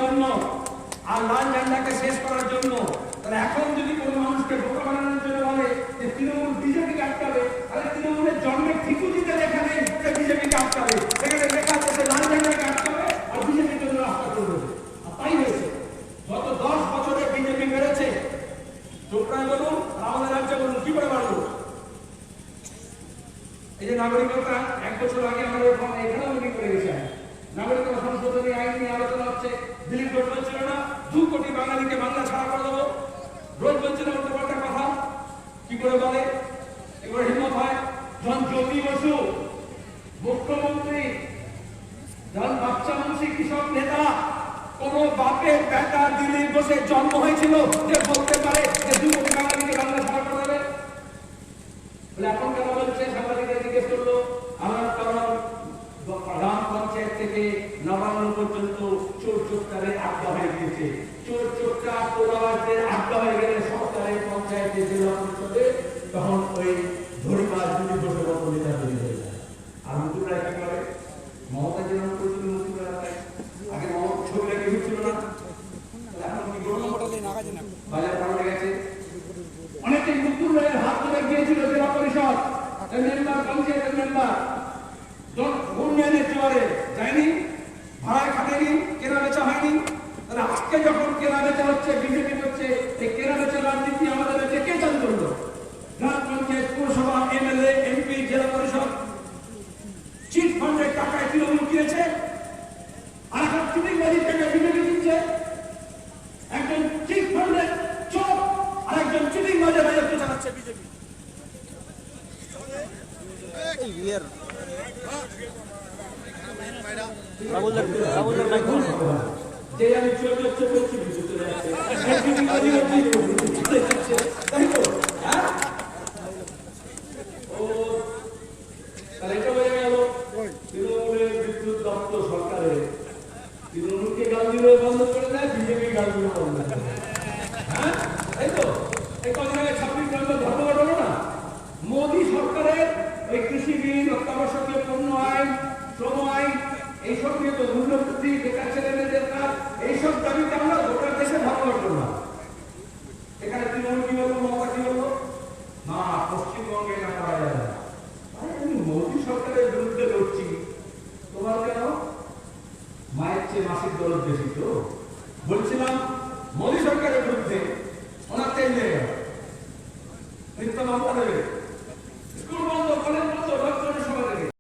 জন্য আর লাল ঝান্ডাকে শেষ করার জন্য। তাহলে এখন যদি কোনো মানুষকে বোকা বানানোর জন্য বলে যে তৃণমূল বিজেপিকে আটকাবে, তাহলে তৃণমূলের জন্মের ঠিকুজিতে লেখা নেই যে বিজেপিকে আটকাবে, সেখানে লেখা আছে লাল ঝান্ডাকে আটকাবে আর বিজেপির জন্য রাস্তা করে দেবে। আর তাই হয়েছে। গত 10 বছরে বিজেপি বেড়েছে। চোপড়ায় বলুন, আমাদের রাজ্যে বলুন, কি করে বাড়লো? এই যে নাগরিকতা 1 বছর আগে আমাদের এখানেও মিটিং করে গেছে, নাগরিকতা সংশোধনী আইন নিয়ে আলোচনা হচ্ছে। দিলীপ ঘোষ বলছিল না 2 কোটি বাঙালিকে বাংলা ছাড়া করে দেবো, রোজ বলছিল উল্টোপাল্টা কথা। কি করে বলে? এবার হিম্মত হয় যখন জ্যোতি বসু মুখ্যমন্ত্রী, যখন বাচ্চা মুন্সি কৃষক নেতা, কোন বাপের বেটা দিলীপ ঘোষের জন্ম হয়েছিল যে বলতে পারে যে 2 কোটি বাঙালিকে বাংলা ছাড়া করে দেবে? বলে এখন কেন বলছে? সাংবাদিকরা জিজ্ঞেস করলো। আমার কারণ গ্রাম পঞ্চায়েত থেকে নবান্ন পর্যন্ত চোর চোরটারে আড্ডা হয়ে গিয়েছে। চোর চোরটা তোলাবাজদের আড্ডা হয়ে গেলে সরকারের পঞ্চায়েতে জেলা পরিষদে তখন ওই ধরিবাজ যদি বসে মতো নেতা তৈরি হয়ে যায়। আর মুকুলরা কি করে? মমতা যেরকম করেছিল মুকুলরা আগে মমতা ছবি রেখে ছিল না, এখন কি করবো? বাজার পাল্টে গেছে। অনেকে মুকুলের হাত ধরে গিয়েছিল জেলা পরিষদ মেম্বার, পঞ্চায়েতের মেম্বার, উন্নয়নের জোয়ারে যায়নি, ভাড়ায় খাটেনি, কেনা বেচা হয়নি। তাহলে আজকে যখন কেনা বেচা হচ্ছে, বিজেপি করছে, এই কেনা বেচা রাজনীতি আমাদের রাজ্যে কে চালু করলো? গ্রাম পঞ্চায়েত, পৌরসভা, এমএলএ, এমপি, জেলা পরিষদ চিট ফান্ডের টাকায় তৃণমূল কিনেছে, আর এখন চিটিংবাজির টাকা বিজেপি কিনছে। একজন চিট ফান্ডের চোর আর একজন চিটিংবাজের রাজত্ব চালাচ্ছে বিজেপি। যে আমি চোর চোর বলছি চলে যাচ্ছে, তাই তো? হ্যাঁ, ও তাহলে এটা বোঝা গেল তৃণমূলের বিদ্যুৎ দপ্তর সরকারের তৃণমূলকে গাল দিলে বন্ধ করে দেয়, বিজেপি গাল দিলে বন্ধ করে দেয়। হ্যাঁ, তাই তো? এই কদিন আগে 26 নম্বর ধর্মঘট হলো না? মোদী সরকারের ওই কৃষি বিল, অত্যাবশ্যকীয় পণ্য আইন, শ্রম আইন, এইসব নিয়ে তো মূল্যবৃদ্ধি, বেকার ছেলেমেয়েদের কাজ, এইসব দাবিতে আমরা গোটা দেশে ধর্মঘট করলাম। এখানে তৃণমূল কি বলবো, মমতা কি বলবো? না, পশ্চিমবঙ্গে না করা যাবে না। আমি মোদী সরকারের বিরুদ্ধে লড়ছি, তোমার কেন? মায়ের চেয়ে মাসিক দরদ বেশি তো। বলছিলাম